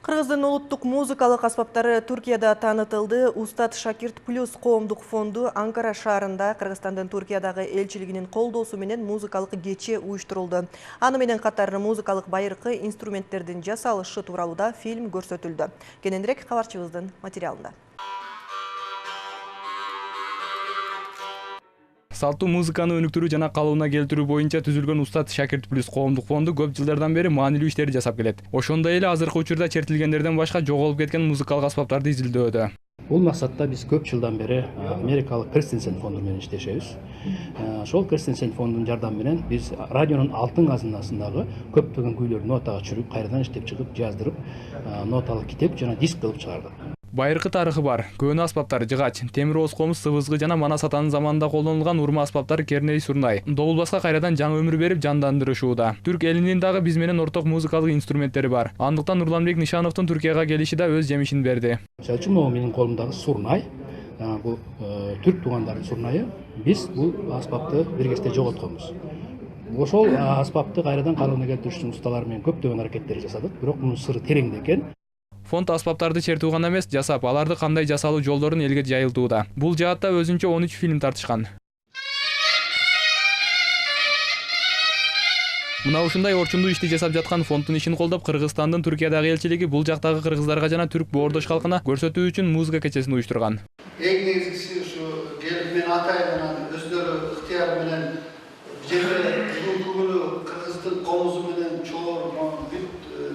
Кыргыздын улуттук музыкалык аспаптары Туркияда танытылды. Устат Шакирт плюс коомдук фонду Анкара шаарында Кыргызстандын Туркиядагы элчилигинин колдоосу менен музыкалык кече уюштурулду. Аны менен катар музыкалык байыркы инструменттердин жасалышы тууралуу да фильм көрсөтүлдү. Кененирээк кабарчыбыздын материалында. Салттуу музыканы өнүктүрүү жана калыбына келтирүү боюнча түзүлгөн Устат Шакирт плюс коомдук фонду көп жылдардан бери маанилүү иштерди жасап келет. Ошондой эле азыркы учурда чертилгендерден башка жоголуп кеткен музыкалык аспаптарды изилдөөдө. Бул максатта биз көп жылдан бери Америкалык Кристенсен фонду менен иштешебиз. Ошол Кристенсен фондунун жардамы менен биз радионун алтын казынасындагы көптөгөн күүлөрдү нотага түшүрүп, кайрадан иштеп чыгып, жаздырып, ноталык китеп жана диск кылып чыгардык. Байыркы тарыхы бар. Көөнө аспаптар жыгач, темир ооз комуз, сыбызгы жана манас атанын заманында колдонулган урма аспаптар керней сурнай. Добулбаска кайрадан жаңы өмүр берип жандандырышууда. Түрк элинин дагы биз менен орток музыкалык инструменттери бар. Андыктан Нурланбек Нишановдун Түркияга келиши да өз жемишин берди. Мисалы үчүн могу менин колумдагы сурнай, бул түрк туугандардын сурнайы, биз бул аспапты бир кезде жоготконбуз. Ошол аспапты кайрадан калыбына келтирүү үчүн усталар менен көптөгөн аракеттер жасадык, бирок мунун сыры тереңде экен. Фонд аспаптарды чертүү гана эмес, жасап, аларды кандай жасалуу жолдорун элге жайылтууда. Бул жаатта өзүнчө 13 фильм тартышкан. Мына ушундай орчундуу ишти жасап жаткан фонддун ишин колдоп, Кыргызстандын Түркиядагы элчилиги бул жактагы кыргыздарга жана түрк боордош калкына көрсөтүү үчүн музыка кечесин уюштурган. Эң негизгиси ушу келип мен атайын өздөрү ыктыяр менен жерде күнү кыргыздын комузу менен чоор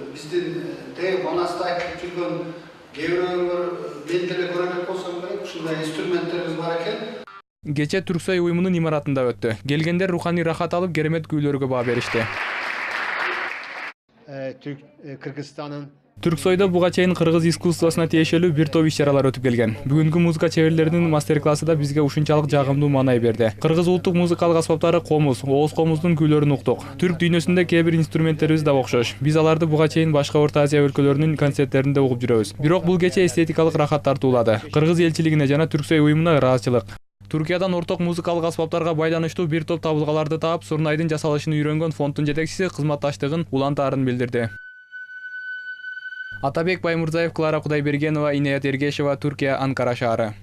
биздин манаста айтып жүргөн кээ бирөөлөр мен деле көрө элек болсом керек, ушундай инструменттерибиз бар экен. Кече Түрксой уюмунун имаратында өттү. Келгендер руханий рахат алып, керемет күүлөргө баа беришти. Кыргызстанын Түрксойдо буга чейин кыргыз искусствосуна тиешелүү бир топ иш-чаралар өтүп келген. Бүгүнкү музыка чеберлеринин мастер-классы да бизге ушунчалык жагымдуу маанай берди. Кыргыз улуттук музыкалык аспаптары комуз, ооз комуздун күүлөрүн уктук. Түрк дүйнөсүндө кээ бир инструменттерибиз да окшош. Биз аларды буга чейин башка Орто Азия өлкөлөрүнүн концерттеринде угуп жүрөбүз. Бирок бул кече эстетикалык рахат тартуулады. Кыргыз элчилигине жана Түрксой уюмуна ыраазычылык. Туркиядан орток музыкалык аспаптарга байланыштуу бир топ табылгаларды таап, сурнайдын жасалышын үйрөнгөн фонддун жетекчиси кызматташтыгын улантаарын билдирди. Атабек Баймурзаев, Клара Кудайбергенова, Инаят Эргешева, Түркия, Анкара шаары.